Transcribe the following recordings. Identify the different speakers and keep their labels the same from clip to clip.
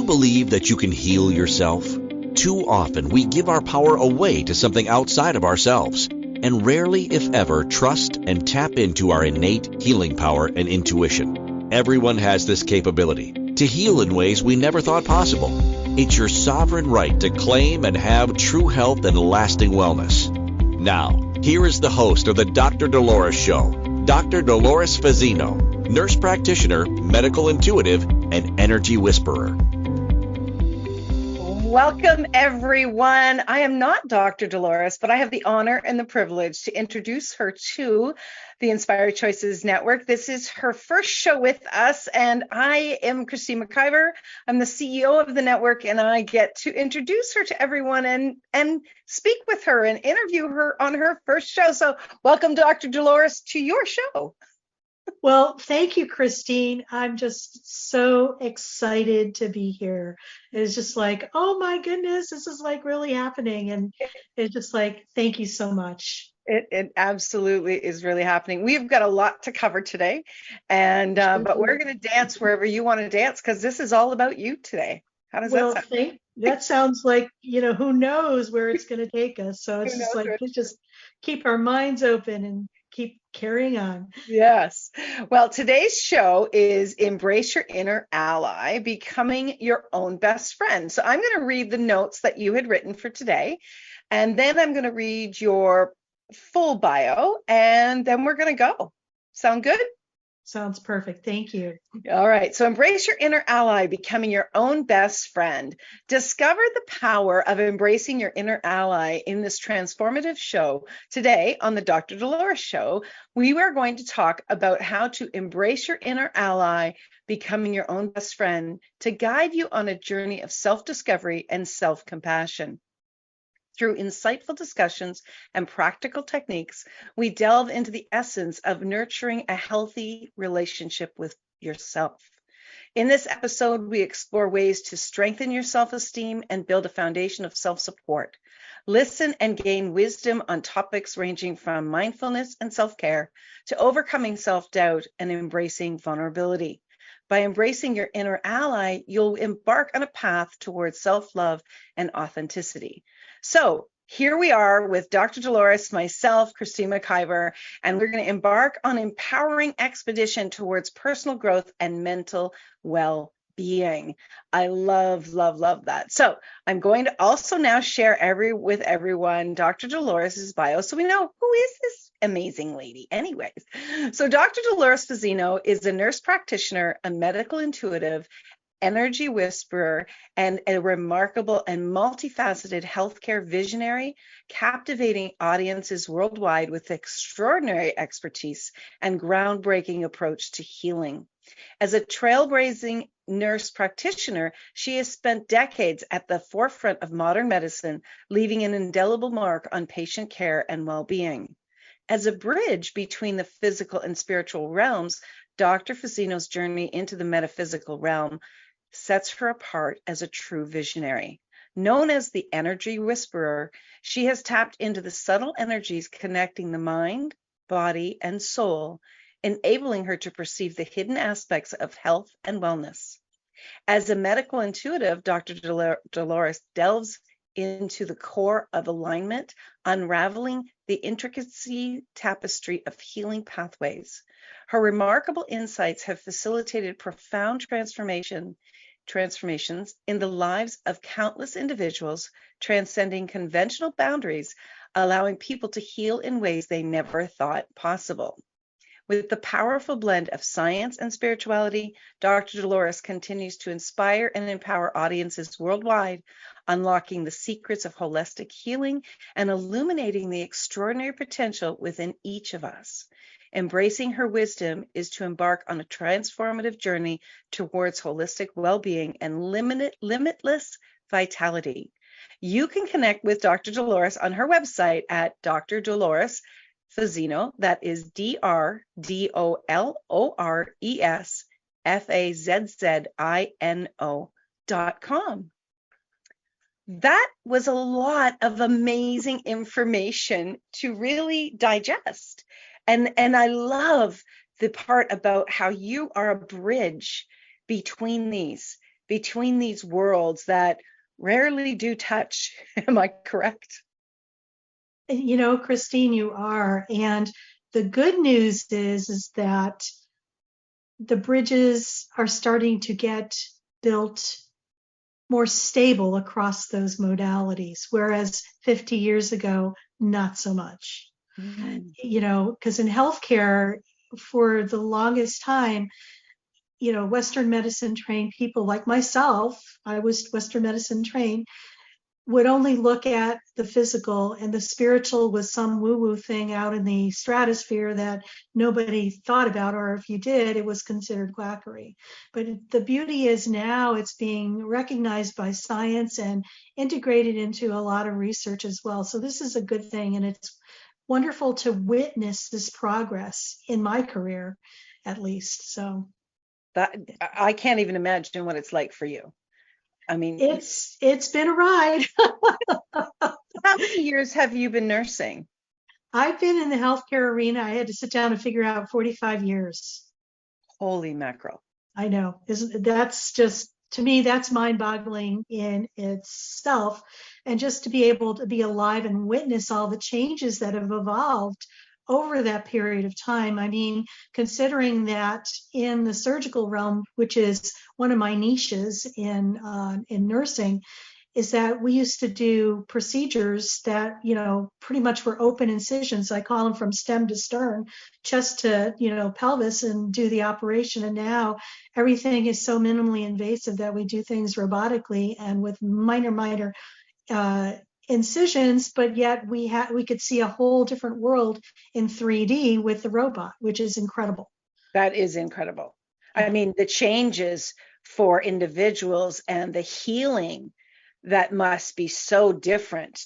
Speaker 1: you believe that you can heal yourself? Too often we give our power away to something outside of ourselves, and rarely, if ever, trust and tap into our innate healing power and intuition. Everyone has this capability to heal in ways we never thought possible. It's your sovereign right to claim and have true health and lasting wellness. Now, here is the host of the Dr. Dolores Show, Dr. Dolores Fazzino, nurse practitioner, medical intuitive, and energy whisperer.
Speaker 2: Welcome, everyone. I am not Dr. Dolores, but I have the honor and the privilege to introduce her to the Inspired Choices Network. This is her first show with us, and I am Christine McIver. I'm the CEO of the network, and I get to introduce her to everyone and speak with her and interview her on her first show. So welcome, Dr. Dolores, to your show.
Speaker 3: Well, thank you, Christine. I'm just so excited to be here. It's just like, oh my goodness, this is like really happening. And it's just like, thank you so much.
Speaker 2: It absolutely is really happening. We've got a lot to cover today, and but we're going to dance wherever you want to dance because this is all about you today. How does that sound?
Speaker 3: That sounds like, who knows where it's going to take us. So it's just like, let's just keep our minds open and keep carrying on.
Speaker 2: Yes. Well, today's show is Embrace Your Inner Ally, Becoming Your Own Best Friend. So I'm going to read the notes that you had written for today, and then I'm going to read your full bio, and then we're going to go. Sound good?
Speaker 3: Sounds perfect. Thank you.
Speaker 2: All right. So embrace your inner ally, becoming your own best friend. Discover the power of embracing your inner ally in this transformative show. Today on the Dr. Dolores Show, we are going to talk about how to embrace your inner ally, becoming your own best friend, to guide you on a journey of self-discovery and self-compassion. Through insightful discussions and practical techniques, we delve into the essence of nurturing a healthy relationship with yourself. In this episode, we explore ways to strengthen your self-esteem and build a foundation of self-support. Listen and gain wisdom on topics ranging from mindfulness and self-care to overcoming self-doubt and embracing vulnerability. By embracing your inner ally, you'll embark on a path towards self-love and authenticity. So here we are with Dr. Dolores, myself, Christine McIver, and we're going to embark on an empowering expedition towards personal growth and mental well-being. I love, love, love that. So I'm going to also now share with everyone Dr. Dolores' bio so we know who is this amazing lady. Anyways, so Dr. Dolores Fazzino is a nurse practitioner, a medical intuitive, energy whisperer, and a remarkable and multifaceted healthcare visionary, captivating audiences worldwide with extraordinary expertise and groundbreaking approach to healing. As a trailblazing nurse practitioner, she has spent decades at the forefront of modern medicine, leaving an indelible mark on patient care and well-being. As a bridge between the physical and spiritual realms, Dr. Fazzino's journey into the metaphysical realm sets her apart as a true visionary. Known as the energy whisperer, she has tapped into the subtle energies connecting the mind, body, and soul, enabling her to perceive the hidden aspects of health and wellness. As a medical intuitive, Dr. Dolores delves into the core of alignment, unraveling the intricacy tapestry of healing pathways. Her remarkable insights have facilitated profound transformations in the lives of countless individuals, transcending conventional boundaries, allowing people to heal in ways they never thought possible. With the powerful blend of science and spirituality, Dr. Dolores continues to inspire and empower audiences worldwide, unlocking the secrets of holistic healing and illuminating the extraordinary potential within each of us. Embracing her wisdom is to embark on a transformative journey towards holistic well-being and limitless vitality. You can connect with Dr. Dolores on her website at Dr. Dolores Fazzino, that is DrDolores That was a lot of amazing information to really digest. And I love the part about how you are a bridge between these. between these worlds that rarely do touch. Am I correct?
Speaker 3: Christine, you are. And the good news is that the bridges are starting to get built more stable across those modalities, whereas 50 years ago, not so much. Because in healthcare, for the longest time, Western medicine trained people like myself, I was Western medicine trained, would only look at the physical, and the spiritual was some woo-woo thing out in the stratosphere that nobody thought about, or if you did, it was considered quackery. But the beauty is now it's being recognized by science and integrated into a lot of research as well. So this is a good thing, and it's wonderful to witness this progress in my career, at least. So
Speaker 2: that I can't even imagine what it's like for you. I mean,
Speaker 3: it's been a ride.
Speaker 2: How many years have you been nursing?
Speaker 3: I've been in the healthcare arena. I had to sit down and figure out 45 years.
Speaker 2: Holy mackerel.
Speaker 3: I know. That's just, to me, that's mind-boggling in itself. And just to be able to be alive and witness all the changes that have evolved over that period of time. I mean, considering that in the surgical realm, which is one of my niches in nursing, is that we used to do procedures that, pretty much were open incisions. I call them from stem to stern, chest to, pelvis, and do the operation. And now everything is so minimally invasive that we do things robotically and with minor incisions, but yet we could see a whole different world in 3D with the robot, which is incredible.
Speaker 2: That is incredible. I mean, the changes for individuals and the healing that must be so different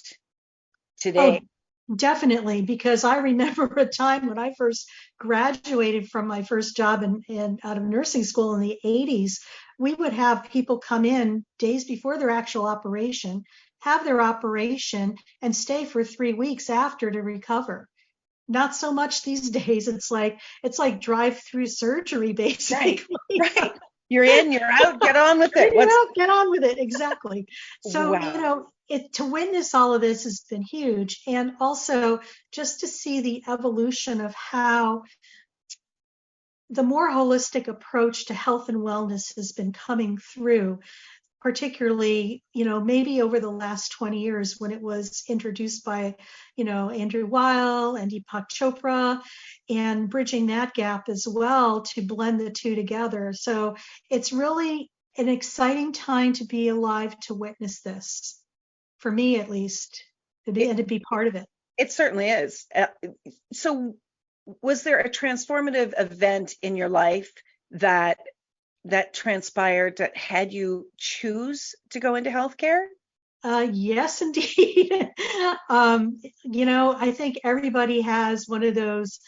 Speaker 2: today.
Speaker 3: Oh, definitely, because I remember a time when I first graduated from my first job in out of nursing school in the 80s. We would have people come in days before their actual operation, have their operation, and stay for 3 weeks after to recover. Not so much these days. It's like drive-through surgery, basically.
Speaker 2: Right. You're in, you're out, get on with it.
Speaker 3: Get on with it. Exactly. So,
Speaker 2: wow.
Speaker 3: To witness all of this has been huge. And also just to see the evolution of how the more holistic approach to health and wellness has been coming through, particularly, maybe over the last 20 years when it was introduced by, Andrew Weil and Deepak Chopra, and bridging that gap as well to blend the two together. So it's really an exciting time to be alive to witness this, for me at least, and to be part of it.
Speaker 2: It certainly is. So was there a transformative event in your life that transpired that had you choose to go into healthcare?
Speaker 3: Yes, indeed. I think everybody has one of those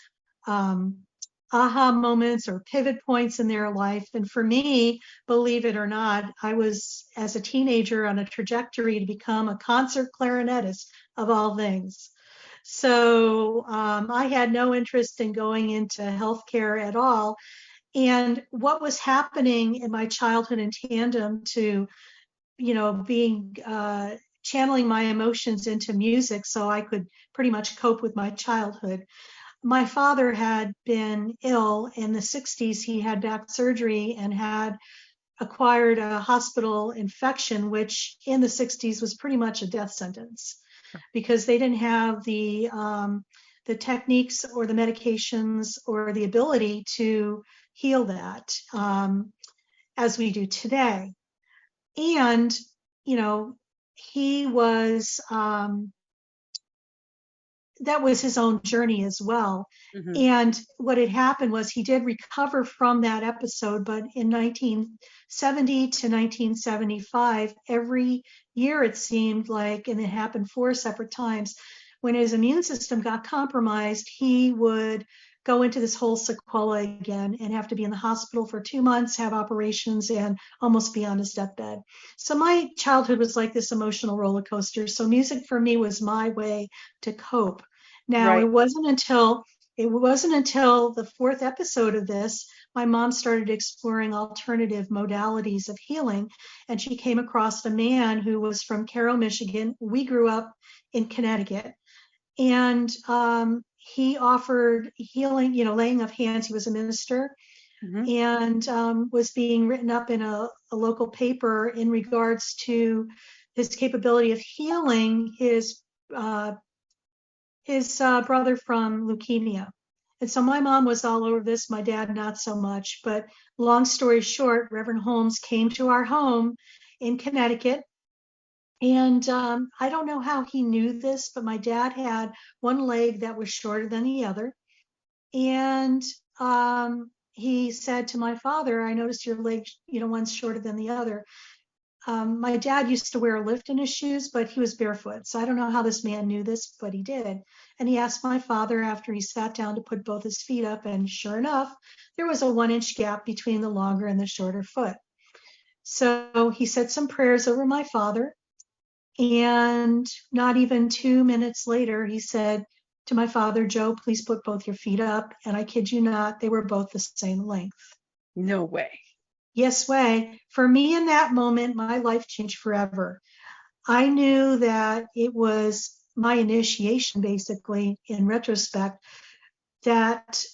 Speaker 3: aha moments or pivot points in their life. And for me, believe it or not, I was, as a teenager, on a trajectory to become a concert clarinetist, of all things. So I had no interest in going into healthcare at all. And what was happening in my childhood in tandem to, being channeling my emotions into music so I could pretty much cope with my childhood. My father had been ill in the 60s. He had back surgery and had acquired a hospital infection, which in the 60s was pretty much a death sentence because they didn't have the techniques or the medications or the ability to heal that as we do today. And, he was, that was his own journey as well. Mm-hmm. And what had happened was he did recover from that episode, but in 1970 to 1975, every year it seemed like, and it happened 4 separate times, when his immune system got compromised, he would go into this whole sequela again and have to be in the hospital for 2 months, have operations, and almost be on his deathbed. So my childhood was like this emotional roller coaster. So music for me was my way to cope. Now, right. It wasn't until the 4th episode of this my mom started exploring alternative modalities of healing, and she came across a man who was from Cairo, Michigan. We grew up in Connecticut, and he offered healing, laying of hands. He was a minister, and was being written up in a local paper in regards to his capability of healing his brother from leukemia. And so my mom was all over this, my dad not so much. But long story short, Reverend Holmes came to our home in Connecticut. And I don't know how he knew this, but my dad had one leg that was shorter than the other. And he said to my father, I noticed your leg, one's shorter than the other. My dad used to wear a lift in his shoes, but he was barefoot. So I don't know how this man knew this, but he did. And he asked my father after he sat down to put both his feet up. And sure enough, there was a 1-inch gap between the longer and the shorter foot. So he said some prayers over my father. And not even 2 minutes later, he said to my father, Joe, please put both your feet up. And I kid you not, they were both the same length.
Speaker 2: No way.
Speaker 3: Yes way. For me in that moment, my life changed forever. I knew that it was my initiation, basically, in retrospect, that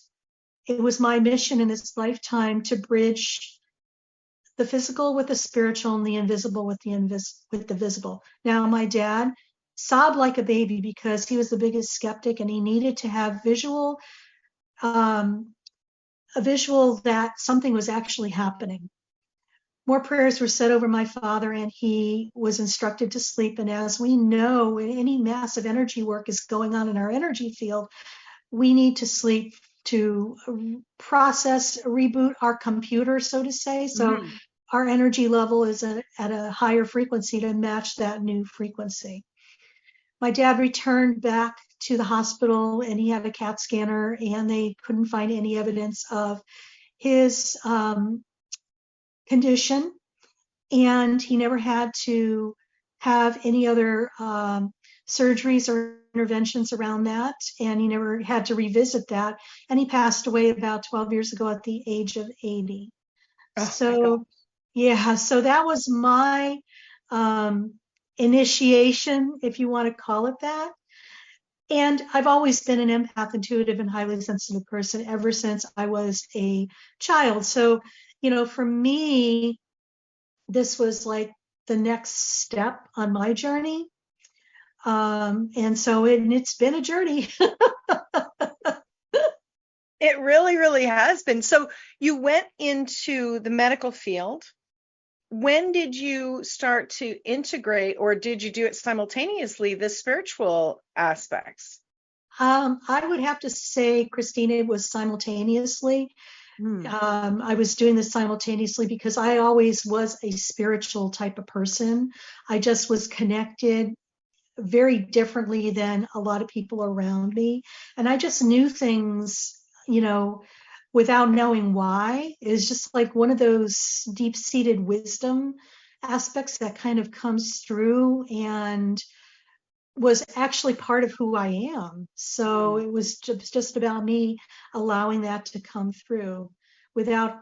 Speaker 3: it was my mission in this lifetime to bridge the physical with the spiritual and the invisible with the visible. Now, my dad sobbed like a baby because he was the biggest skeptic, and he needed to have a visual that something was actually happening. More prayers were said over my father, and he was instructed to sleep. And as we know, when any massive energy work is going on in our energy field, we need to sleep to process, reboot our computer, so to say. So our energy level is at a higher frequency to match that new frequency. My dad returned back to the hospital, and he had a CAT scanner, and they couldn't find any evidence of his condition. And he never had to have any other surgeries or interventions around that. And he never had to revisit that. And he passed away about 12 years ago at the age of 80. So that was my initiation, if you want to call it that. And I've always been an empath, intuitive, and highly sensitive person ever since I was a child. So, for me, this was like the next step on my journey. And so it's been a journey.
Speaker 2: It really, really has been. So you went into the medical field. When did you start to integrate, or did you do it simultaneously, the spiritual aspects?
Speaker 3: I would have to say, Christina, it was simultaneously. I was doing this simultaneously because I always was a spiritual type of person. I just was connected very differently than a lot of people around me. And I just knew things, without knowing why. It's just like one of those deep-seated wisdom aspects that kind of comes through and was actually part of who I am. So it was just about me allowing that to come through without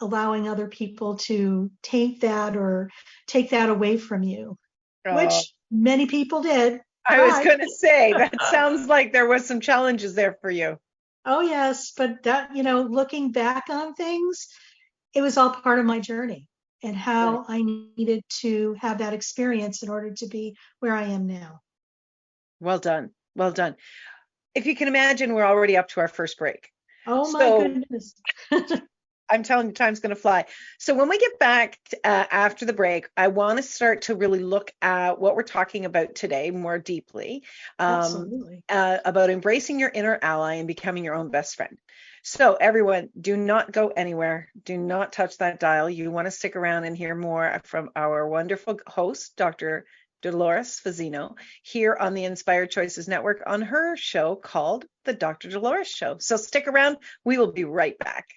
Speaker 3: allowing other people to taint that or take that away from you, which many people did.
Speaker 2: I was going to say, that sounds like there was some challenges there for you.
Speaker 3: Oh, yes. But that, looking back on things, it was all part of my journey and how I needed to have that experience in order to be where I am now.
Speaker 2: Well done. Well done. If you can imagine, we're already up to our first break.
Speaker 3: Oh, my goodness.
Speaker 2: I'm telling you, time's going to fly. So when we get back after the break, I want to start to really look at what we're talking about today more deeply,
Speaker 3: Absolutely.
Speaker 2: About embracing your inner ally and becoming your own best friend. So everyone, do not go anywhere. Do not touch that dial. You want to stick around and hear more from our wonderful host, Dr. Dolores Fazzino, here on the Inspired Choices Network on her show called The Dr. Dolores Show. So stick around. We will be right back.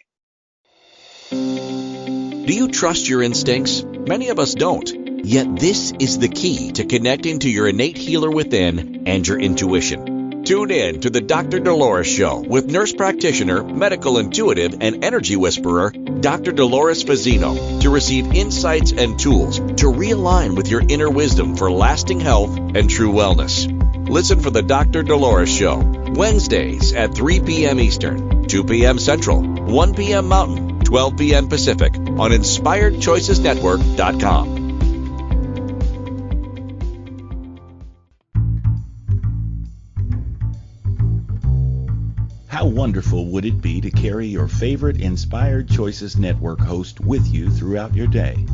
Speaker 1: Do you trust your instincts? Many of us don't. Yet this is the key to connecting to your innate healer within and your intuition. Tune in to the Dr. Dolores Show with nurse practitioner, medical intuitive, and energy whisperer, Dr. Dolores Fazzino, to receive insights and tools to realign with your inner wisdom for lasting health and true wellness. Listen for the Dr. Dolores Show, Wednesdays at 3 p.m. Eastern, 2 p.m. Central, 1 p.m. Mountain, 12 p.m. Pacific on InspiredChoicesNetwork.com.
Speaker 4: How wonderful would it be to carry your favorite Inspired Choices Network host with you throughout your day?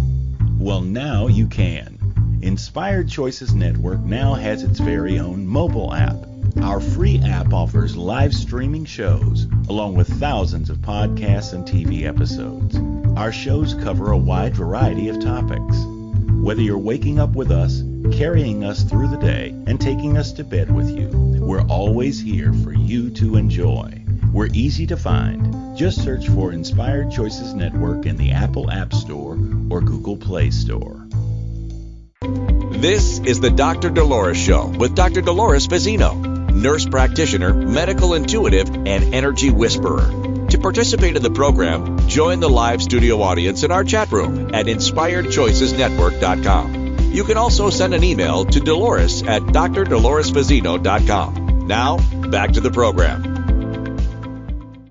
Speaker 4: Well, now you can. Inspired Choices Network now has its very own mobile app. Our free app offers live streaming shows, along with thousands of podcasts and TV episodes. Our shows cover a wide variety of topics. Whether you're waking up with us, carrying us through the day, and taking us to bed with you, we're always here for you to enjoy. We're easy to find. Just search for Inspired Choices Network in the Apple App Store or Google Play Store.
Speaker 1: This is the Dr. Dolores Show with Dr. Dolores Fazzino, nurse practitioner, medical intuitive, and energy whisperer. To participate in the program, join the live studio audience in our chat room at InspiredChoicesNetwork.com. You can also send an email to Dolores at drdoloresfazzino.com. Now, back to the program.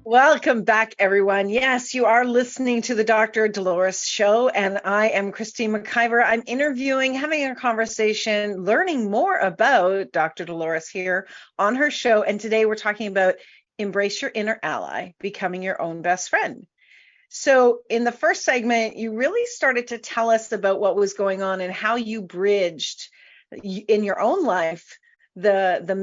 Speaker 2: Welcome back, everyone. Yes, you are listening to the Dr. Dolores Show, and I am Christine McIver. I'm interviewing, having a conversation, learning more about Dr. Dolores here on her show. And today we're talking about embrace your inner ally, becoming your own best friend. So in the first segment, you really started to tell us about what was going on and how you bridged in your own life the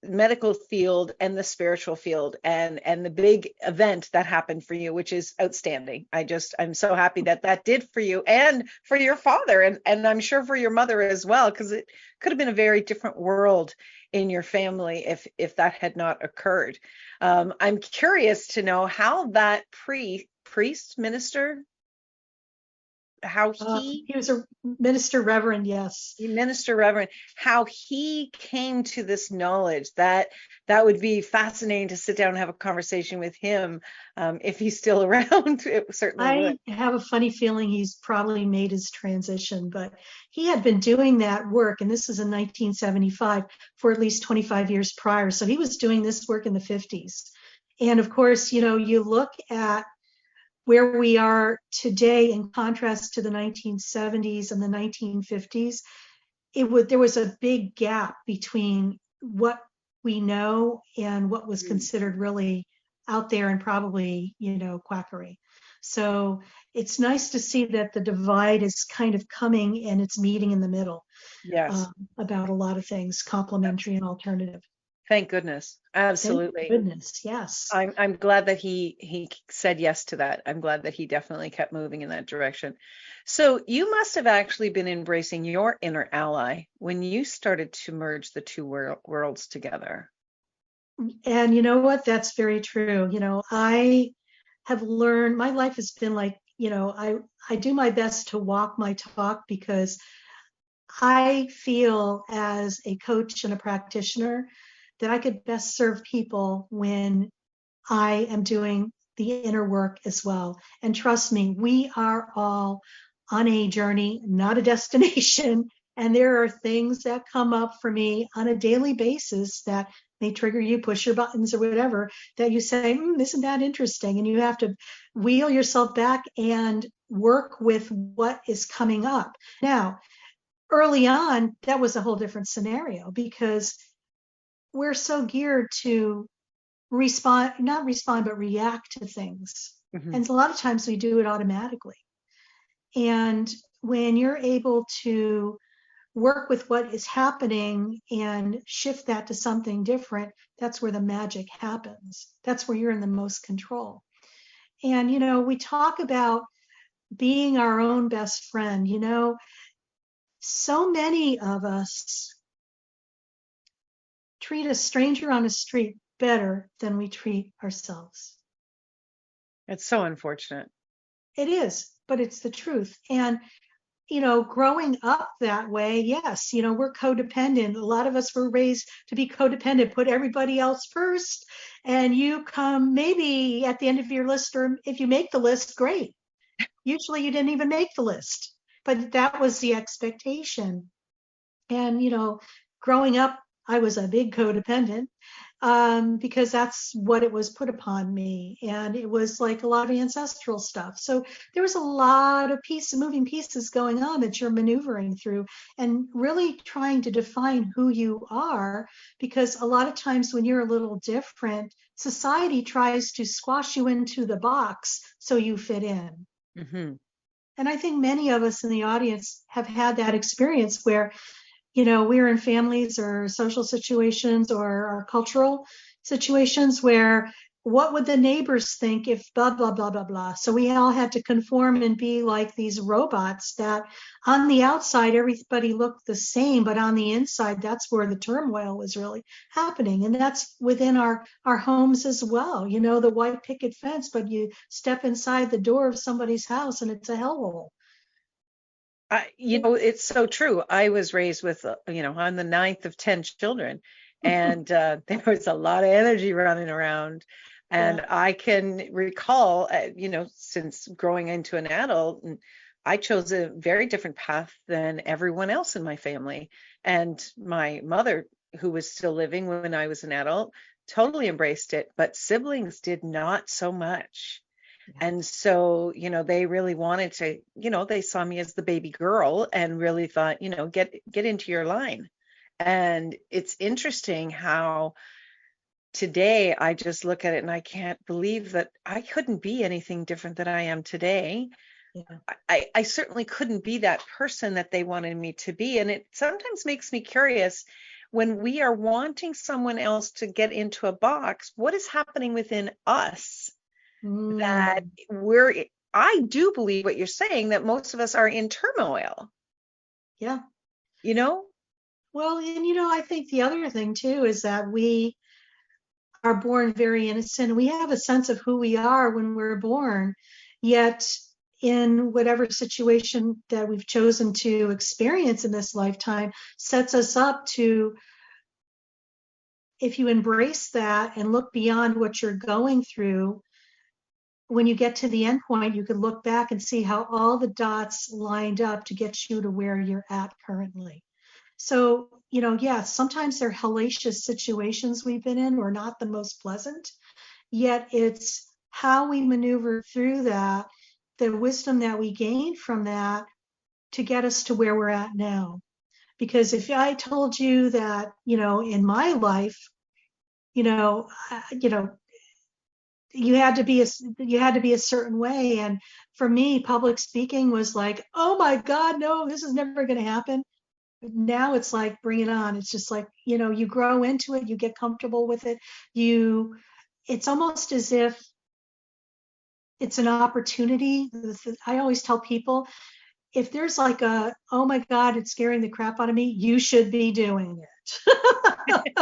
Speaker 2: medical field and the spiritual field and the big event that happened for you, which is outstanding. I'm so happy that did for you and for your father, and I'm sure for your mother as well, because it could have been a very different world in your family if that had not occurred. I'm curious to know how that minister, how
Speaker 3: he was a minister reverend, yes.
Speaker 2: Minister Reverend, how he came to this knowledge. That would be fascinating to sit down and have a conversation with him, if he's still around. It certainly would.
Speaker 3: I have a funny feeling he's probably made his transition, but he had been doing that work, and this was in 1975, for at least 25 years prior. So he was doing this work in the 50s. And of course, you look at where we are today in contrast to the 1970s and the 1950s, there was a big gap between what we know and what was considered really out there and probably, quackery. So it's nice to see that the divide is kind of coming and it's meeting in the middle.
Speaker 2: Yes.
Speaker 3: About a lot of things, complementary and alternative.
Speaker 2: Thank goodness. Absolutely.
Speaker 3: Thank goodness. Yes.
Speaker 2: I'm glad that he said yes to that. I'm glad that he definitely kept moving in that direction. So you must have actually been embracing your inner ally when you started to merge the two worlds together.
Speaker 3: And you know what? That's very true. I have learned, my life has been like, I do my best to walk my talk, because I feel as a coach and a practitioner that I could best serve people when I am doing the inner work as well. And trust me, we are all on a journey, not a destination. And there are things that come up for me on a daily basis that may trigger you, push your buttons or whatever, that you say, isn't that interesting? And you have to wheel yourself back and work with what is coming up. Now, early on, that was a whole different scenario, because we're so geared to not respond, but react to things. Mm-hmm. And a lot of times we do it automatically. And when you're able to work with what is happening and shift that to something different, that's where the magic happens. That's where you're in the most control. And, we talk about being our own best friend. So many of us treat a stranger on the street better than we treat ourselves.
Speaker 2: It's so unfortunate.
Speaker 3: It is, but it's the truth. And growing up that way, yes, we're codependent. A lot of us were raised to be codependent, put everybody else first, and you come maybe at the end of your list, or if you make the list, great. Usually you didn't even make the list, but that was the expectation. And, growing up, I was a big codependent because that's what it was put upon me. And it was like a lot of ancestral stuff. So there was a lot of moving pieces going on that you're maneuvering through and really trying to define who you are, because a lot of times when you're a little different, society tries to squash you into the box so you fit in.
Speaker 2: Mm-hmm.
Speaker 3: And I think many of us in the audience have had that experience where we're in families or social situations or cultural situations where what would the neighbors think if blah, blah, blah, blah, blah. So we all had to conform and be like these robots that on the outside, everybody looked the same, but on the inside, that's where the turmoil was really happening. And that's within our homes as well. The white picket fence, but you step inside the door of somebody's house and it's a hellhole.
Speaker 2: It's so true. I was raised with, I'm the ninth of 10 children, and there was a lot of energy running around. And
Speaker 3: Yeah.
Speaker 2: I can recall, since growing into an adult, I chose a very different path than everyone else in my family. And my mother, who was still living when I was an adult, totally embraced it, but siblings did not so much. And so, they really wanted to, they saw me as the baby girl and really thought, get into your line. And it's interesting how today I just look at it and I can't believe that I couldn't be anything different than I am today.
Speaker 3: Yeah.
Speaker 2: I certainly couldn't be that person that they wanted me to be. And it sometimes makes me curious when we are wanting someone else to get into a box, what is happening within us? That I do believe what you're saying, that most of us are in turmoil.
Speaker 3: Yeah. Well, and I think the other thing too is that we are born very innocent. We have a sense of who we are when we're born, yet in whatever situation that we've chosen to experience in this lifetime sets us up to, if you embrace that and look beyond what you're going through, when you get to the end point, you can look back and see how all the dots lined up to get you to where you're at currently. So, sometimes they're hellacious situations we've been in, or not the most pleasant, yet it's how we maneuver through that, the wisdom that we gain from that to get us to where we're at now. Because if I told you that, in my life, you had to be a certain way, and for me public speaking was like, oh my god, no, this is never going to happen. But now it's like, bring it on. It's just like, you grow into it, you get comfortable with it, it's almost as if it's an opportunity. I always tell people, if there's like oh my god, it's scaring the crap out of me, you should be doing it.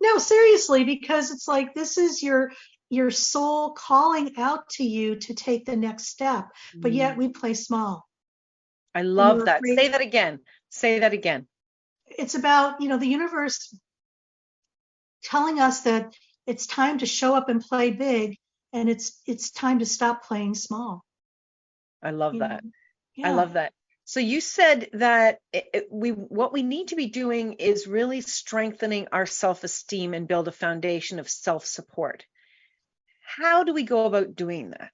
Speaker 3: No, seriously, because it's like, this is your soul calling out to you to take the next step, but yet we play small.
Speaker 2: I love that. Say that again. Say that again.
Speaker 3: It's about, the universe telling us that it's time to show up and play big, and it's time to stop playing small.
Speaker 2: I love that.
Speaker 3: Yeah.
Speaker 2: I love that. So you said that what we need to be doing is really strengthening our self-esteem and build a foundation of self-support. How do we go about doing that?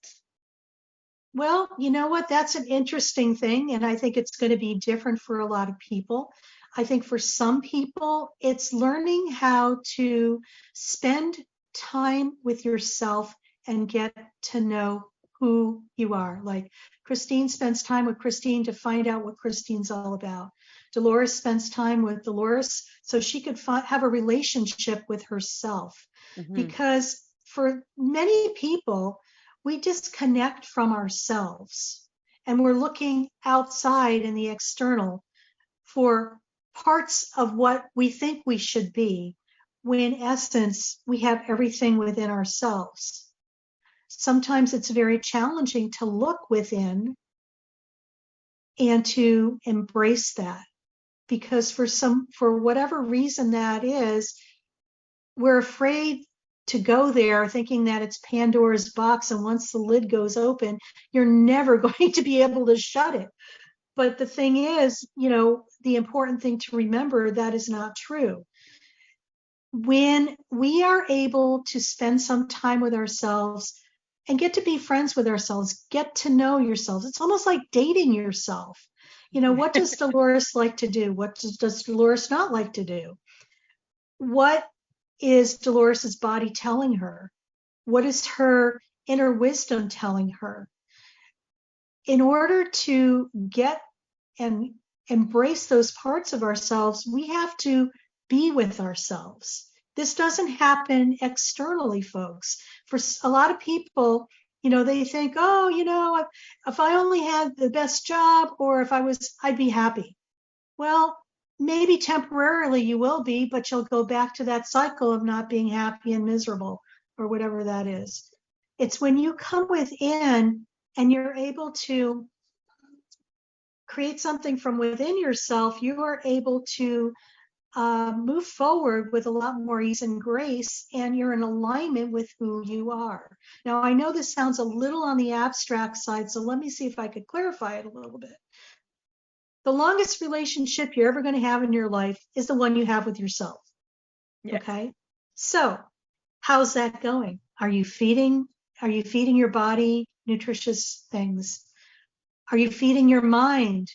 Speaker 3: Well, you know what? That's an interesting thing. And I think it's going to be different for a lot of people. I think for some people, it's learning how to spend time with yourself and get to know who you are. Like Christine spends time with Christine to find out what Christine's all about. Dolores spends time with Dolores so she could have a relationship with herself. Mm-hmm. Because for many people, we disconnect from ourselves and we're looking outside in the external for parts of what we think we should be, when in essence, we have everything within ourselves. Sometimes it's very challenging to look within and to embrace that. Because for whatever reason that is, we're afraid to go there thinking that it's Pandora's box, and once the lid goes open, you're never going to be able to shut it. But the thing is, the important thing to remember, that is not true. When we are able to spend some time with ourselves and get to be friends with ourselves, get to know yourselves, it's almost like dating yourself. What does Dolores like to do? What does Dolores not like to do? What is Dolores's body telling her? What is her inner wisdom telling her? In order to get and embrace those parts of ourselves, we have to be with ourselves. This doesn't happen externally, folks. For a lot of people, they think, oh, if I only had the best job, or I'd be happy. Well, maybe temporarily you will be, but you'll go back to that cycle of not being happy and miserable, or whatever that is. It's when you come within and you're able to create something from within yourself, you are able to move forward with a lot more ease and grace, and you're in alignment with who you are. Now, I know this sounds a little on the abstract side, so let me see if I could clarify it a little bit. The longest relationship you're ever going to have in your life is the one you have with yourself. Yeah. Okay? So, how's that going? Are you feeding your body nutritious things? Are you feeding your mind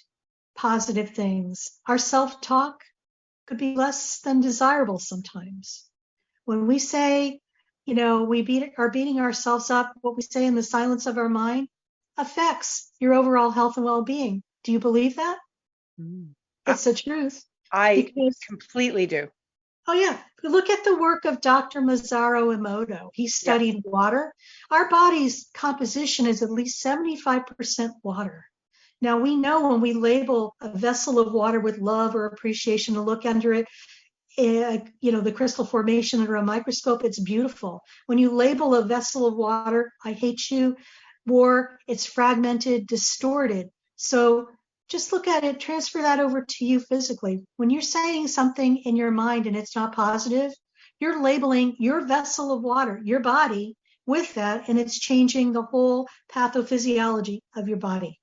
Speaker 3: positive things? Our self-talk could be less than desirable sometimes. When we say, we are beating ourselves up, what we say in the silence of our mind affects your overall health and well-being. Do you believe that? It's the truth.
Speaker 2: I completely do.
Speaker 3: Oh, yeah. Look at the work of Dr. Masaru Emoto. He studied water. Our body's composition is at least 75% water. Now, we know when we label a vessel of water with love or appreciation, to look under it, the crystal formation under a microscope, it's beautiful. When you label a vessel of water, I hate you, or it's fragmented, distorted. So just look at it, transfer that over to you physically. When you're saying something in your mind and it's not positive, you're labeling your vessel of water, your body, with that, and it's changing the whole pathophysiology of your body.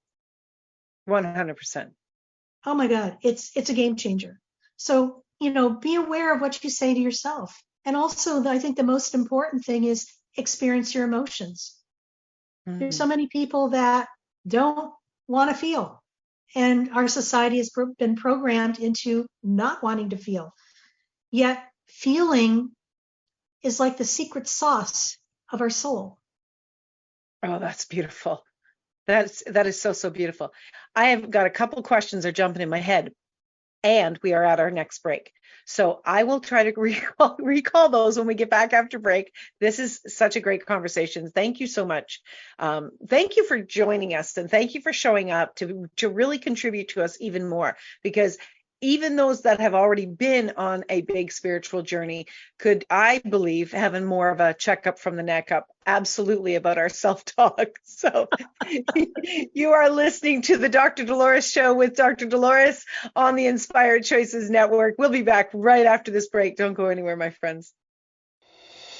Speaker 2: 100%.
Speaker 3: Oh my God, it's a game changer. So, be aware of what you say to yourself. And also, I think the most important thing is experience your emotions. There's so many people that don't want to feel. And our society has been programmed into not wanting to feel. Yet feeling is like the secret sauce of our soul.
Speaker 2: Oh, that's beautiful. That is so, so beautiful. I have got a couple questions are jumping in my head, and we are at our next break. So I will try to recall those when we get back after break. This is such a great conversation. Thank you so much. Thank you for joining us, and thank you for showing up to really contribute to us even more, because even those that have already been on a big spiritual journey could, I believe, having more of a checkup from the neck up, absolutely, about our self-talk. So you are listening to the Dr. Dolores Show with Dr. Dolores on the Inspired Choices Network. We'll be back right after this break. Don't go anywhere, my friends.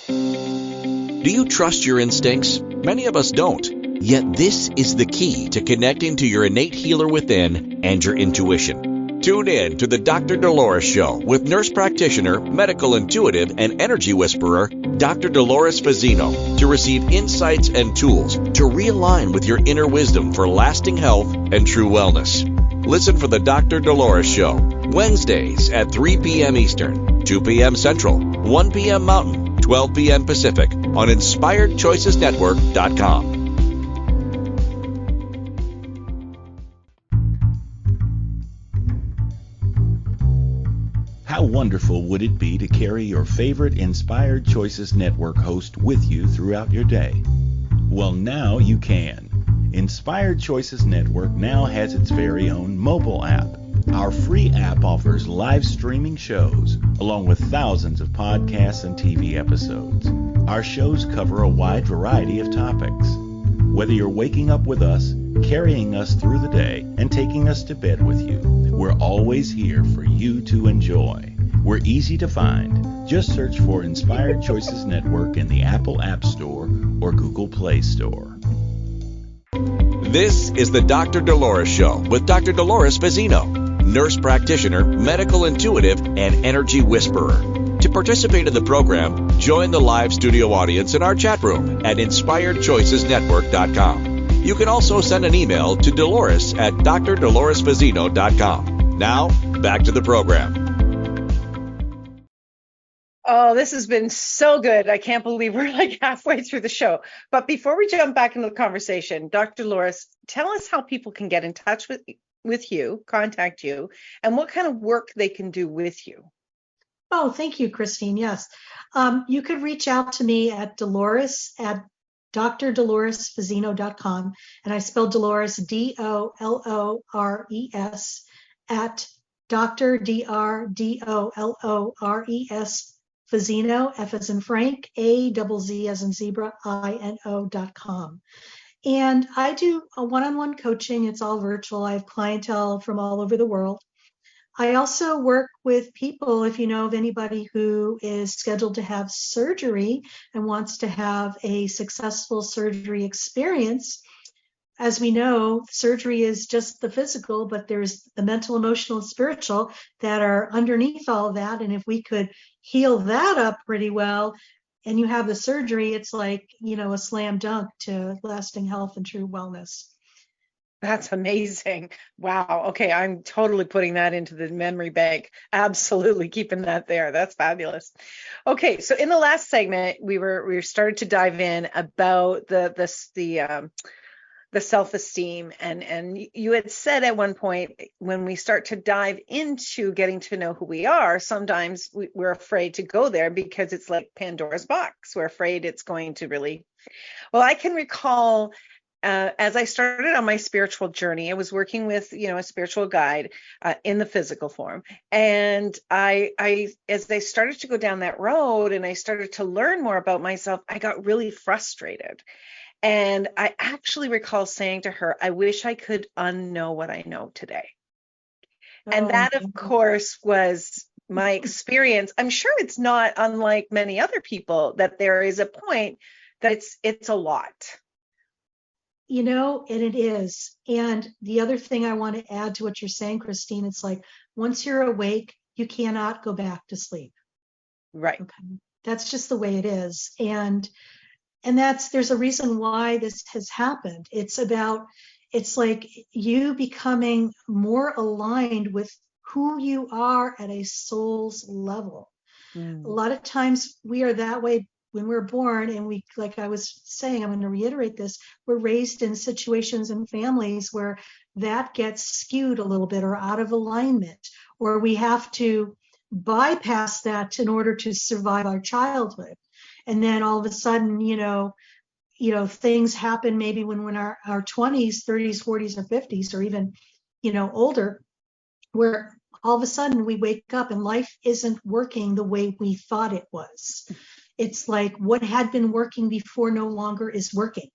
Speaker 1: Do you trust your instincts? Many of us don't. Yet this is the key to connecting to your innate healer within and your intuition. Tune in to the Dr. Dolores Show with nurse practitioner, medical intuitive, and energy whisperer, Dr. Dolores Fazzino, to receive insights and tools to realign with your inner wisdom for lasting health and true wellness. Listen for the Dr. Dolores Show, Wednesdays at 3 p.m. Eastern, 2 p.m. Central, 1 p.m. Mountain, 12 p.m. Pacific on InspiredChoicesNetwork.com.
Speaker 4: How wonderful would it be to carry your favorite Inspired Choices Network host with you throughout your day? Well, now you can. Inspired Choices Network now has its very own mobile app. Our free app offers live streaming shows, along with thousands of podcasts and TV episodes. Our shows cover a wide variety of topics. Whether you're waking up with us, carrying us through the day, and taking us to bed with you. We're always here for you to enjoy. We're easy to find. Just search for Inspired Choices Network in the Apple App Store or Google Play Store.
Speaker 1: This is the Dr. Dolores Show with Dr. Dolores Fazzino, nurse practitioner, medical intuitive, and energy whisperer. To participate in the program, join the live studio audience in our chat room at inspiredchoicesnetwork.com. You can also send an email to Dolores at drdoloresfazzino.com. Now, back to the program.
Speaker 2: Oh, this has been so good. I can't believe we're like halfway through the show. But before we jump back into the conversation, Dr. Dolores, tell us how people can get in touch with you, contact you, and what kind of work they can do with you.
Speaker 3: Oh, thank you, Christine. Yes. You could reach out to me at Dolores at drdoloresfazzino.com. And I spelled Dolores, Dolores, at Dr. DrDolores Fazzino, F as in Frank, AZZ as in zebra, INO.com. And I do a one-on-one coaching. It's all virtual. I have clientele from all over the world. I also work with people, if you know of anybody who is scheduled to have surgery and wants to have a successful surgery experience. As we know, surgery is just the physical, but there's the mental, emotional, and spiritual that are underneath all of that. And if we could heal that up pretty well, and you have the surgery, it's like, a slam dunk to lasting health and true wellness.
Speaker 2: That's amazing. Wow. Okay. I'm totally putting that into the memory bank. Absolutely keeping that there. That's fabulous. Okay. So in the last segment, we started to dive in about the self-esteem, and you had said at one point, when we start to dive into getting to know who we are, sometimes we're afraid to go there because it's like Pandora's box. We're afraid it's going to really, well, I can recall as I started on my spiritual journey, I was working with, a spiritual guide in the physical form. And as I started to go down that road and I started to learn more about myself, I got really frustrated. And I actually recall saying to her, I wish I could unknow what I know today. And that, of course, was my experience. I'm sure it's not unlike many other people, that there is a point that it's a lot.
Speaker 3: And it is. And the other thing I want to add to what you're saying, Christine, it's like, once you're awake, you cannot go back to sleep.
Speaker 2: Right.
Speaker 3: Okay. That's just the way it is. And there's a reason why this has happened. It's like you becoming more aligned with who you are at a soul's level. A lot of times we are that way when we're born, and we, like I was saying, I'm going to reiterate this, we're raised in situations and families where that gets skewed a little bit or out of alignment, or we have to bypass that in order to survive our childhood. And then all of a sudden, things happen maybe when we're in our 20s, 30s, 40s, or 50s, or even, older, where all of a sudden we wake up and life isn't working the way we thought it was. It's like what had been working before no longer is working.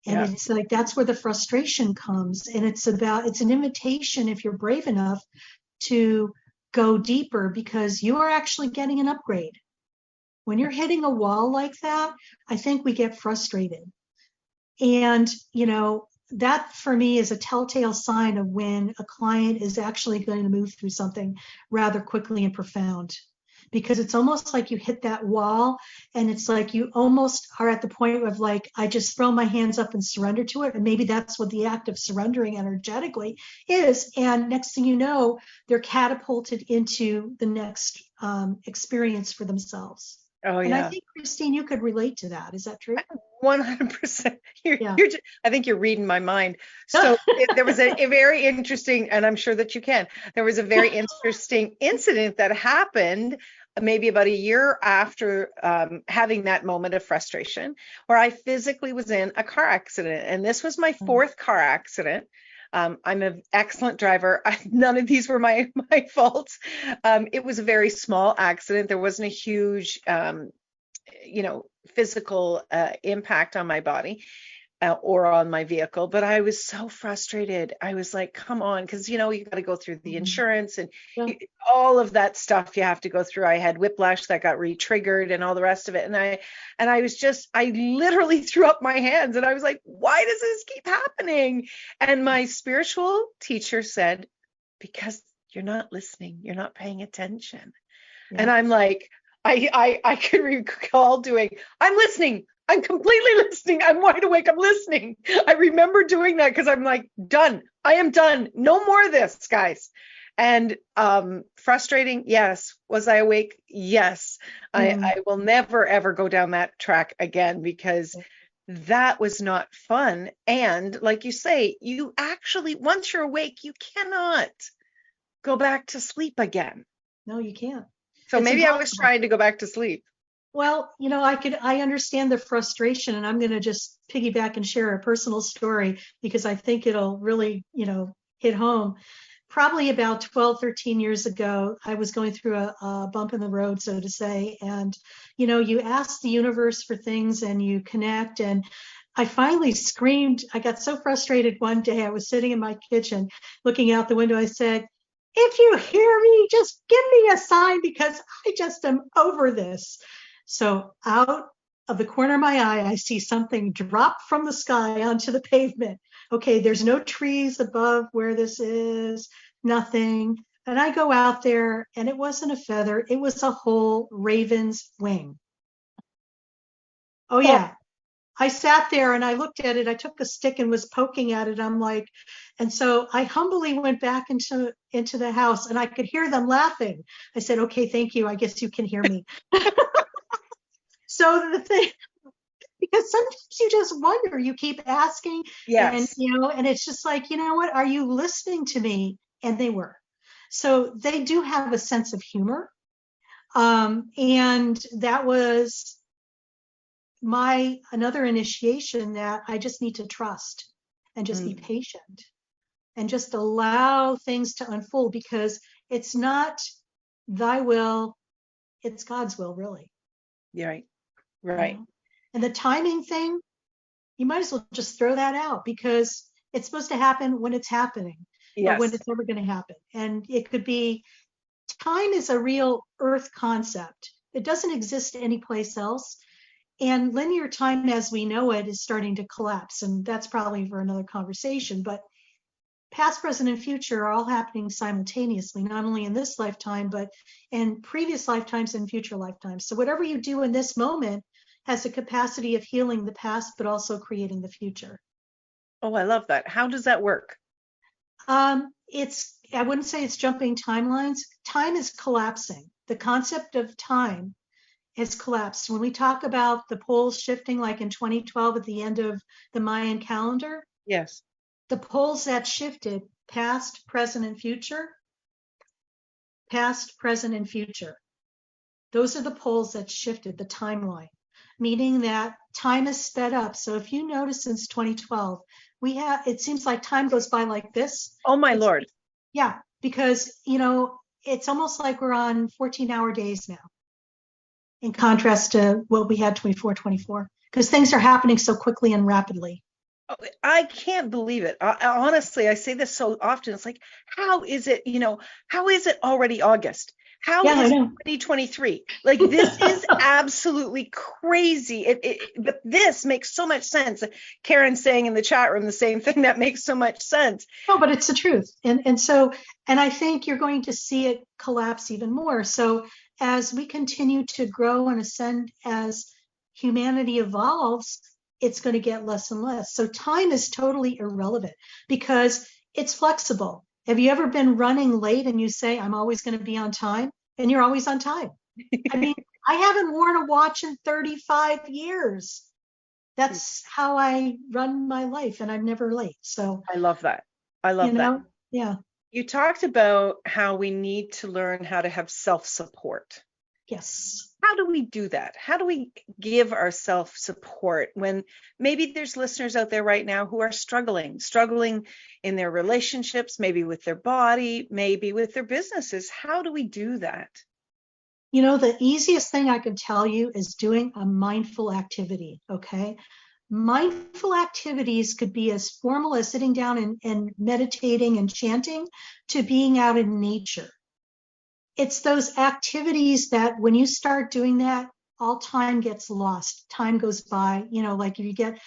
Speaker 3: And It's like, that's where the frustration comes. And it's an invitation, if you're brave enough, to go deeper, because you are actually getting an upgrade. When you're hitting a wall like that, I think we get frustrated. And, that for me is a telltale sign of when a client is actually going to move through something rather quickly and profound. Because it's almost like you hit that wall, and it's like you almost are at the point of like, I just throw my hands up and surrender to it. And maybe that's what the act of surrendering energetically is. And next thing you know, they're catapulted into the next experience for themselves.
Speaker 2: Oh,
Speaker 3: and
Speaker 2: yeah.
Speaker 3: I think, Christine, you could relate to that. Is that true?
Speaker 2: 100%. I think you're reading my mind. So there was a very interesting, and I'm sure that you can, there was a very interesting incident that happened maybe about a year after having that moment of frustration, where I physically was in a car accident. And this was my fourth car accident. I'm an excellent driver. None of these were my faults. It was a very small accident. There wasn't a huge, physical impact on my body. or on my vehicle, but I was so frustrated. I was like, come on, because you got to go through the insurance and
Speaker 3: Yeah.
Speaker 2: all of that stuff you have to go through. I had whiplash that got re-triggered and all the rest of it. And I literally threw up my hands and I was like, why does this keep happening? And my spiritual teacher said, because you're not listening, you're not paying attention.
Speaker 3: Yeah.
Speaker 2: And I'm like, I could recall doing, I'm listening. I'm completely listening. I'm wide awake. I'm listening. I remember doing that because I'm like, done. I am done. No more of this, guys. And frustrating, yes. Was I awake? Yes. I will never, ever go down that track again because that was not fun. And like you say, you actually, once you're awake, you cannot go back to sleep again.
Speaker 3: No, you can't.
Speaker 2: So
Speaker 3: It's
Speaker 2: maybe I was
Speaker 3: impossible.
Speaker 2: trying to go back to sleep.
Speaker 3: Well, I understand the frustration, and I'm going to just piggyback and share a personal story because I think it'll really, hit home. Probably about 12, 13 years ago, I was going through a bump in the road, so to say. And, you ask the universe for things and you connect. And I finally screamed. I got so frustrated one day. I was sitting in my kitchen looking out the window. I said, if you hear me, just give me a sign because I just am over this. So out of the corner of my eye, I see something drop from the sky onto the pavement. Okay, there's no trees above where this is, nothing. And I go out there and it wasn't a feather, it was a whole raven's wing. Oh yeah. I sat there and I looked at it. I took a stick and was poking at it. I'm like, and so I humbly went back into the house and I could hear them laughing. I said, okay, thank you. I guess you can hear me. So the thing, because sometimes you just wonder, you keep asking,
Speaker 2: Yes.
Speaker 3: and it's just like, what, are you listening to me? And they were. So they do have a sense of humor. And that was another initiation that I just need to trust and just be patient and just allow things to unfold because it's not thy will, it's God's will, really.
Speaker 2: Yeah, right.
Speaker 3: And the timing thing, you might as well just throw that out because it's supposed to happen when it's happening, or when it's ever going to happen. And it could be, time is a real earth concept. It doesn't exist anyplace else. And linear time as we know it is starting to collapse. And that's probably for another conversation. But past, present, and future are all happening simultaneously, not only in this lifetime, but in previous lifetimes and future lifetimes. So whatever you do in this moment has the capacity of healing the past, but also creating the future.
Speaker 2: Oh, I love that. How does that work?
Speaker 3: I wouldn't say it's jumping timelines. Time is collapsing. The concept of time has collapsed. When we talk about the poles shifting, like in 2012 at the end of the Mayan calendar,
Speaker 2: yes,
Speaker 3: the poles that shifted, past, present, and future, past, present, and future. Those are the poles that shifted, the timeline, meaning that time is sped up. So if you notice since 2012, it seems like time goes by like this.
Speaker 2: Oh my Lord.
Speaker 3: Yeah, because, it's almost like we're on 14-hour days now, in contrast to what we had 24, because things are happening so quickly and rapidly.
Speaker 2: I can't believe it. Honestly, I say this so often. It's like, how is it already August? How is 2023? Like, this is absolutely crazy. But this makes so much sense. Karen's saying in the chat room the same thing. That makes so much sense.
Speaker 3: No, but it's the truth. And I think you're going to see it collapse even more. So as we continue to grow and ascend, as humanity evolves, it's going to get less and less. So time is totally irrelevant because it's flexible. Have you ever been running late and you say, I'm always going to be on time? And you're always on time. I mean, I haven't worn a watch in 35 years. That's how I run my life, and I'm never late. So
Speaker 2: I love that. I love that.
Speaker 3: Yeah.
Speaker 2: You talked about how we need to learn how to have self-support.
Speaker 3: Yes.
Speaker 2: How do we do that? How do we give ourselves support when maybe there's listeners out there right now who are struggling in their relationships, maybe with their body, maybe with their businesses? How do we do that?
Speaker 3: The easiest thing I can tell you is doing a mindful activity. Okay. Mindful activities could be as formal as sitting down and meditating and chanting to being out in nature. It's those activities that when you start doing that, all time gets lost. Time goes by, like if you get,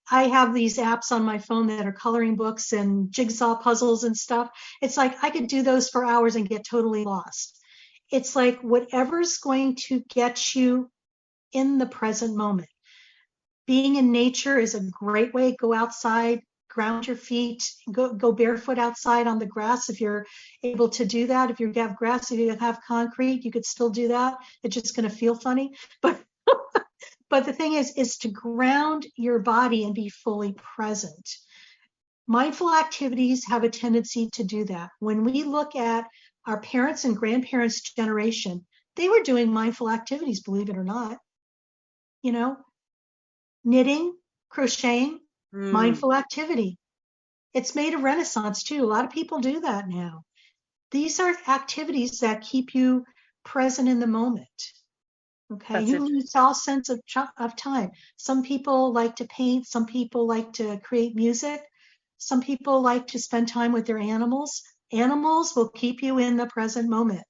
Speaker 3: I have these apps on my phone that are coloring books and jigsaw puzzles and stuff. It's like I could do those for hours and get totally lost. It's like whatever's going to get you in the present moment. Being in nature is a great way. Go outside, ground your feet, go barefoot outside on the grass if you're able to do that. If you have grass, if you have concrete, you could still do that. It's just going to feel funny. But the thing is to ground your body and be fully present. Mindful activities have a tendency to do that. When we look at our parents and grandparents' generation, they were doing mindful activities, believe it or not. Knitting, crocheting, mindful activity. It's made a renaissance too. A lot of people do that now. These are activities that keep you present in the moment. Okay, you lose all sense of time. Some people like to paint. Some people like to create music. Some people like to spend time with their animals. Animals will keep you in the present moment,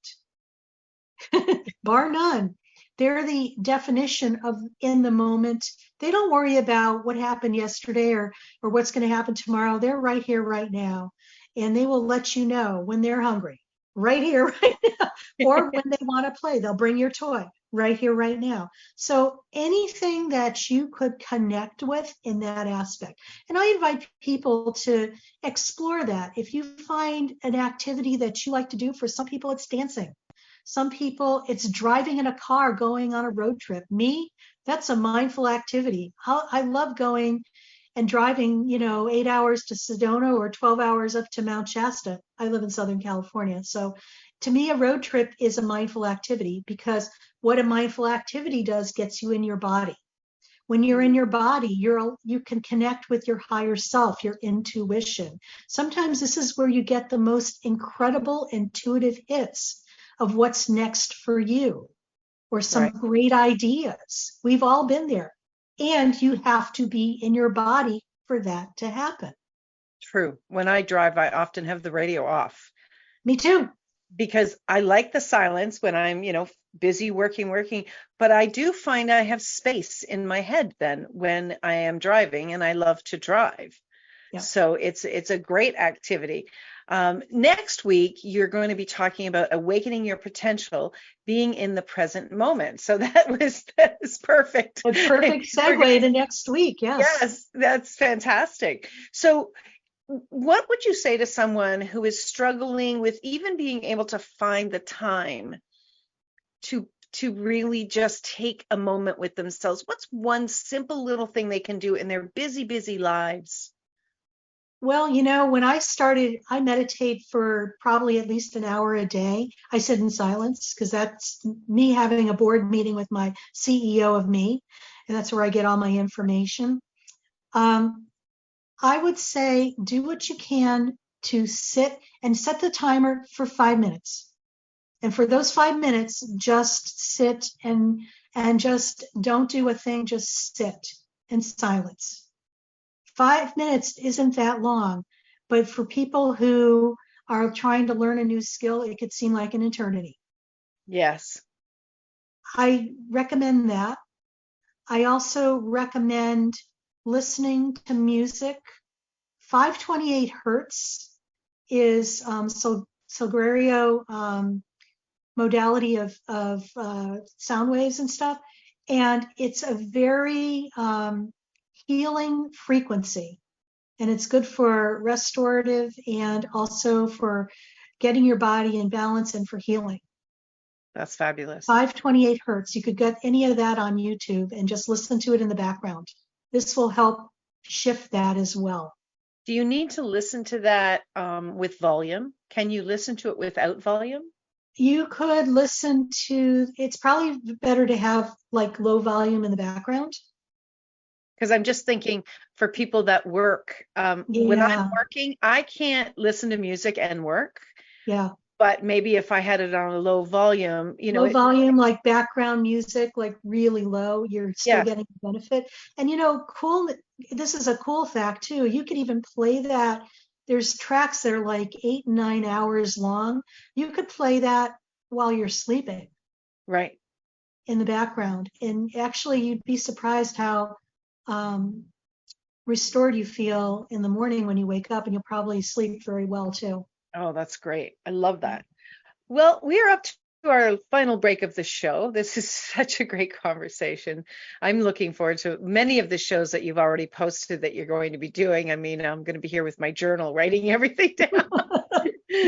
Speaker 3: bar none. They're the definition of in the moment. They don't worry about what happened yesterday or what's going to happen tomorrow. They're right here, right now. And they will let you know when they're hungry, right here, right now. Or when they want to play, they'll bring your toy right here, right now. So anything that you could connect with in that aspect. And I invite people to explore that. If you find an activity that you like to do, for some people, it's dancing. Some people, it's driving in a car, going on a road trip. Me, that's a mindful activity. I love going and driving, 8 hours to Sedona or 12 hours up to Mount Shasta. I live in Southern California. So to me, a road trip is a mindful activity, because what a mindful activity does gets you in your body. When you're in your body, you can connect with your higher self, your intuition. Sometimes this is where you get the most incredible intuitive hits of what's next for you, or some great ideas. We've all been there. And you have to be in your body for that to happen.
Speaker 2: True. When I drive, I often have the radio off.
Speaker 3: Me too.
Speaker 2: Because I like the silence when I'm, busy working, but I do find I have space in my head then when I am driving, and I love to drive. Yeah. So it's a great activity. Next week, you're going to be talking about awakening your potential, being in the present moment. So that is perfect.
Speaker 3: A perfect segue to next week. Yes.
Speaker 2: Yes, that's fantastic. So what would you say to someone who is struggling with even being able to find the time to really just take a moment with themselves? What's one simple little thing they can do in their busy, busy lives?
Speaker 3: Well, when I started, I meditate for probably at least an hour a day. I sit in silence because that's me having a board meeting with my CEO of me, and that's where I get all my information. I would say do what you can to sit and set the timer for 5 minutes. And for those 5 minutes, just sit and just don't do a thing, just sit in silence. 5 minutes isn't that long, but for people who are trying to learn a new skill, it could seem like an eternity.
Speaker 2: Yes.
Speaker 3: I recommend that. I also recommend listening to music. 528 hertz is Silgurio modality of sound waves and stuff. And it's a very healing frequency. And it's good for restorative and also for getting your body in balance and for healing.
Speaker 2: That's fabulous.
Speaker 3: 528 hertz. You could get any of that on YouTube and just listen to it in the background. This will help shift that as well.
Speaker 2: Do you need to listen to that with volume? Can you listen to it without volume?
Speaker 3: You could listen to, it's probably better to have like low volume in the background.
Speaker 2: Because I'm just thinking for people that work, when I'm working, I can't listen to music and work.
Speaker 3: Yeah.
Speaker 2: but maybe if I had it on a low volume,
Speaker 3: low volume, like background music, like really low, you're still
Speaker 2: yeah,
Speaker 3: getting the benefit. And cool, this is a cool fact too. You could even play that. There's tracks that are like 8 and 9 hours long. You could play that while you're sleeping
Speaker 2: right.
Speaker 3: in the background. And actually, you'd be surprised how restored you feel in the morning when you wake up, and you'll probably sleep very well too.
Speaker 2: Oh, that's great. I love that. Well, we are up to our final break of the show. This is such a great conversation. I'm looking forward to many of the shows that you've already posted that you're going to be doing. I mean, I'm going to be here with my journal, writing everything down.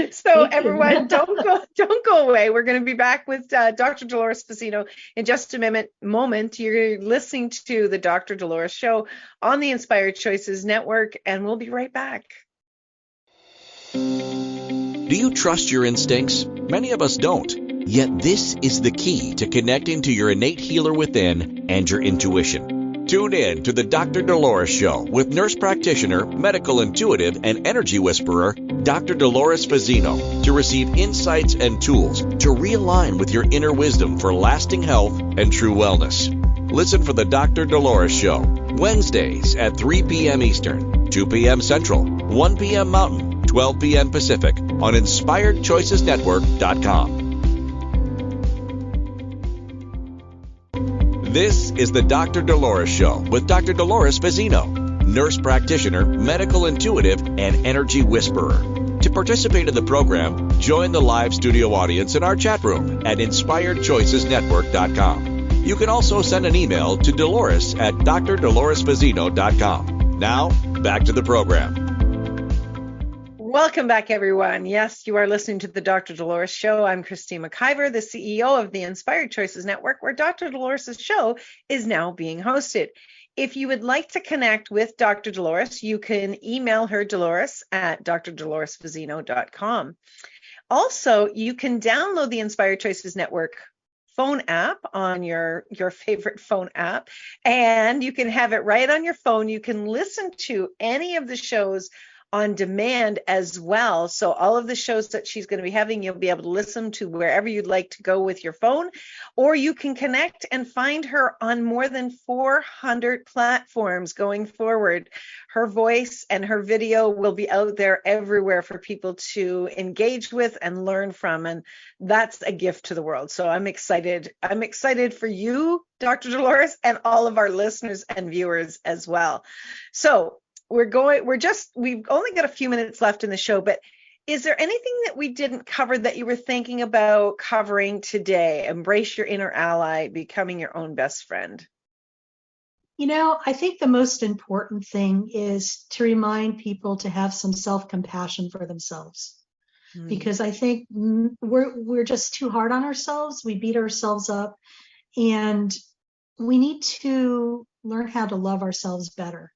Speaker 2: So everyone, don't go away. We're going to be back with Dr. Dolores Fazzino in just a moment. You're listening to the Dr. Dolores Show on the Inspired Choices Network, and we'll be right back.
Speaker 1: Do you trust your instincts? Many of us don't. Yet this is the key to connecting to your innate healer within and your intuition. Tune in to the Dr. Dolores Show with nurse practitioner, medical intuitive, and energy whisperer, Dr. Dolores Fazzino, to receive insights and tools to realign with your inner wisdom for lasting health and true wellness. Listen for the Dr. Dolores Show, Wednesdays at 3 p.m. Eastern, 2 p.m. Central, 1 p.m. Mountain, 12 p.m. Pacific on InspiredChoicesNetwork.com. This is the Dr. Dolores Show with Dr. Dolores Fazzino, nurse practitioner, medical intuitive, and energy whisperer. To participate in the program, join the live studio audience in our chat room at InspiredChoicesNetwork.com. You can also send an email to Dolores at drdoloresfazzino.com. Now, back to the program.
Speaker 2: Welcome back, everyone. Yes, you are listening to the Dr. Dolores Show. I'm Christine McIver, the CEO of the Inspired Choices Network, where Dr. Dolores' show is now being hosted. If you would like to connect with Dr. Dolores, you can email her, Dolores, at drdoloresfazzino.com. Also, you can download the Inspired Choices Network phone app on your favorite phone app, and you can have it right on your phone. You can listen to any of the shows on demand as well. So all of the shows that she's going to be having, you'll be able to listen to wherever you'd like to go with your phone, or you can connect and find her on more than 400 platforms going forward. Her voice and her video will be out there everywhere for people to engage with and learn from. And that's a gift to the world. So I'm excited. I'm excited for you, Dr. Dolores, and all of our listeners and viewers as well. So we've only got a few minutes left in the show, but is there anything that we didn't cover that you were thinking about covering today? Embrace your inner ally, becoming your own best friend.
Speaker 3: I think the most important thing is to remind people to have some self-compassion for themselves. Because I think we're just too hard on ourselves. We beat ourselves up, and we need to learn how to love ourselves better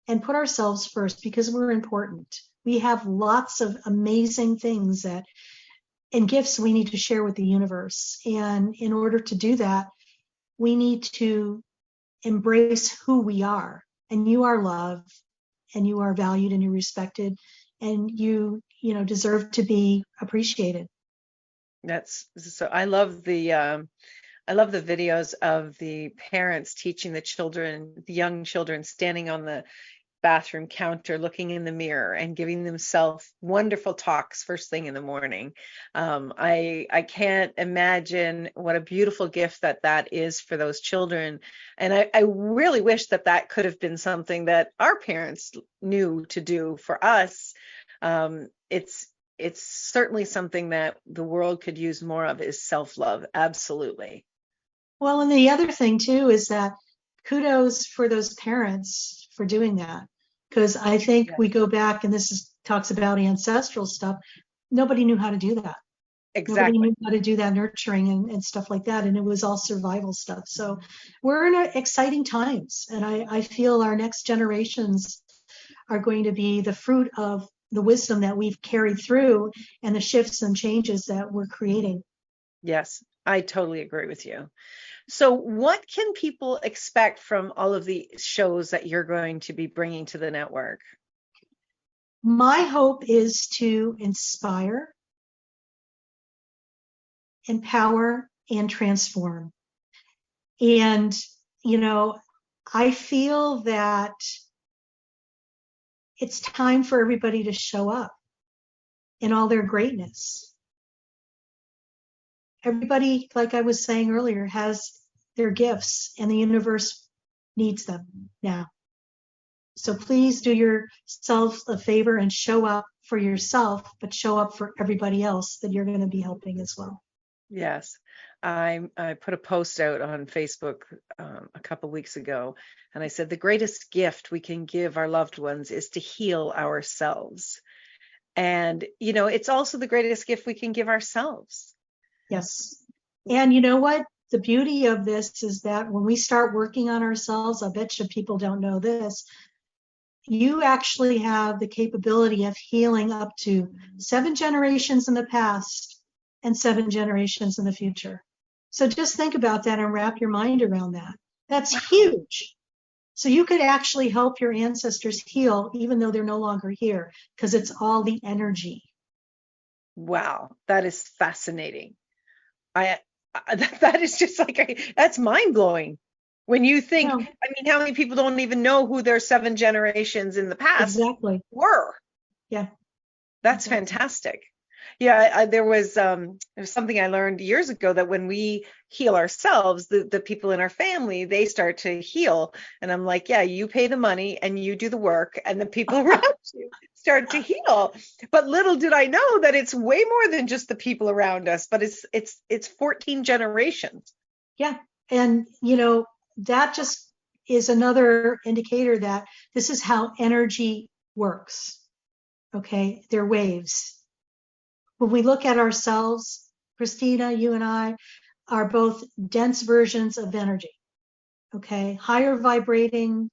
Speaker 3: and put ourselves first, because we're important. We have lots of amazing things and gifts we need to share with the universe. And in order to do that, we need to embrace who we are. And you are loved, and you are valued, and you're respected, and you deserve to be appreciated.
Speaker 2: That's so. I love the videos of the parents teaching the young children, standing on the bathroom counter, looking in the mirror and giving themselves wonderful talks first thing in the morning. I can't imagine what a beautiful gift that is for those children. And I really wish that could have been something that our parents knew to do for us. It's certainly something that the world could use more of, is self-love. Absolutely.
Speaker 3: Well, and the other thing too is that kudos for those parents for doing that, because I think we go back, and talks about ancestral stuff. Nobody knew how to do that.
Speaker 2: Exactly.
Speaker 3: Nobody knew how to do that nurturing and stuff like that, and it was all survival stuff. So we're in exciting times, and I feel our next generations are going to be the fruit of the wisdom that we've carried through and the shifts and changes that we're creating.
Speaker 2: Yes, I totally agree with you. So what can people expect from all of the shows that you're going to be bringing to the network?
Speaker 3: My hope is to inspire, empower, and transform. And, I feel that it's time for everybody to show up in all their greatness. Everybody, like I was saying earlier, has their gifts, and the universe needs them now. So please do yourself a favor and show up for yourself, but show up for everybody else that you're going to be helping as well.
Speaker 2: Yes. I put a post out on Facebook a couple weeks ago, and I said the greatest gift we can give our loved ones is to heal ourselves. And, it's also the greatest gift we can give ourselves.
Speaker 3: Yes. And you know what? The beauty of this is that when we start working on ourselves, I bet you people don't know this, you actually have the capability of healing up to 7 generations in the past and 7 generations in the future. So just think about that and wrap your mind around that. That's huge. So you could actually help your ancestors heal even though they're no longer here, because it's all the energy.
Speaker 2: Wow, that is fascinating. That is just like, that's mind blowing. When you think, how many people don't even know who their 7 generations in the past were?
Speaker 3: Yeah.
Speaker 2: That's fantastic. Yeah, there was something I learned years ago, that when we heal ourselves, the people in our family, they start to heal. And I'm like, yeah, you pay the money and you do the work, and the people around you start to heal. But little did I know that it's way more than just the people around us, but it's 14 generations.
Speaker 3: Yeah. And, that just is another indicator that this is how energy works. Okay. They're waves. When we look at ourselves, Christina, you and I are both dense versions of energy. Okay. Higher vibrating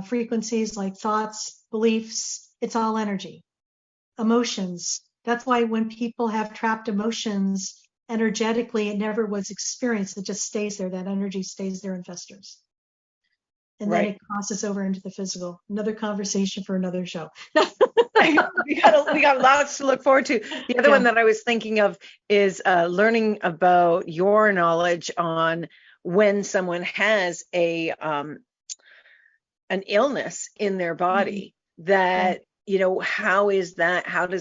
Speaker 3: frequencies like thoughts, beliefs, it's all energy. Emotions. That's why when people have trapped emotions energetically, it never was experienced. It just stays there. That energy stays there and festers. And then it crosses over into the physical. Another conversation for another show.
Speaker 2: we got lots to look forward to. The other one that I was thinking of is learning about your knowledge on when someone has an illness in their body, that how does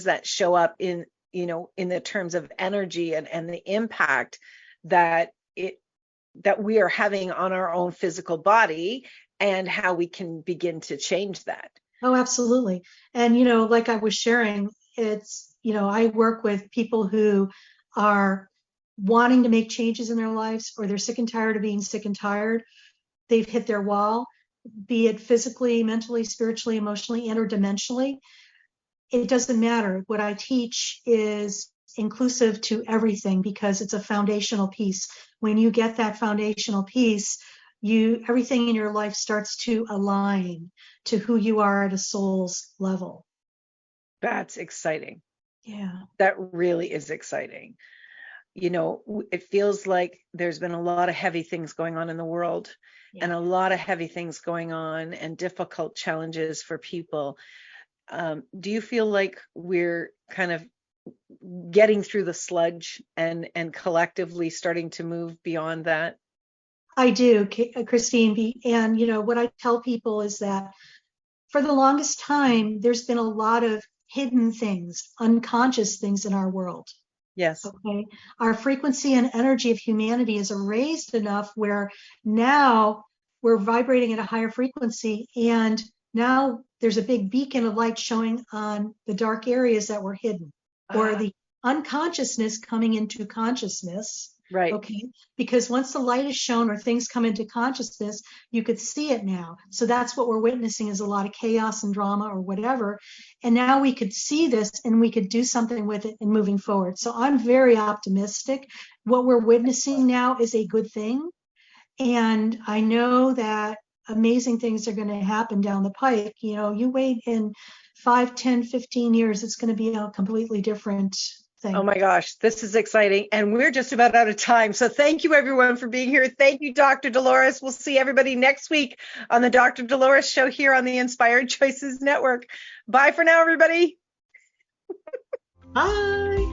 Speaker 2: that show up in the terms of energy and the impact that we are having on our own physical body, and how we can begin to change that.
Speaker 3: Oh, absolutely. And, like I was sharing, it's, I work with people who are wanting to make changes in their lives, or they're sick and tired of being sick and tired. They've hit their wall, be it physically, mentally, spiritually, emotionally, and or dimensionally. It doesn't matter. What I teach is inclusive to everything, because it's a foundational piece. When you get that foundational piece, everything in your life starts to align to who you are at a soul's level.
Speaker 2: That's exciting.
Speaker 3: Yeah.
Speaker 2: That really is exciting. It feels like there's been a lot of heavy things going on in the world, and a lot of heavy things going on, and difficult challenges for people. Do you feel like we're kind of getting through the sludge and collectively starting to move beyond that?
Speaker 3: I do, Christine. And, what I tell people is that for the longest time, there's been a lot of hidden things, unconscious things in our world.
Speaker 2: Yes.
Speaker 3: Okay. Our frequency and energy of humanity is raised enough where now we're vibrating at a higher frequency, and now there's a big beacon of light showing on the dark areas that were hidden, or the unconsciousness coming into consciousness.
Speaker 2: Right.
Speaker 3: Okay. Because once the light is shown or things come into consciousness, you could see it now. So that's what we're witnessing, is a lot of chaos and drama or whatever. And now we could see this and we could do something with it and moving forward. So I'm very optimistic. What we're witnessing now is a good thing. And I know that amazing things are going to happen down the pike. You wait in 5, 10, 15 years, it's going to be a completely different thing.
Speaker 2: Oh my gosh, this is exciting. And we're just about out of time. So thank you everyone for being here. Thank you, Dr. Dolores. We'll see everybody next week on the Dr. Dolores Show here on the Inspired Choices Network. Bye for now, everybody.
Speaker 3: Bye.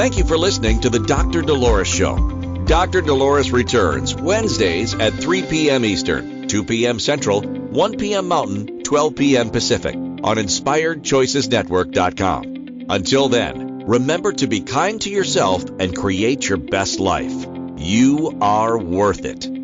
Speaker 1: Thank you for listening to the Dr. Dolores Show. Dr. Dolores returns Wednesdays at 3 p.m. Eastern, 2 p.m. Central, 1 p.m. Mountain, 12 p.m. Pacific on InspiredChoicesNetwork.com. Until then, remember to be kind to yourself and create your best life. You are worth it.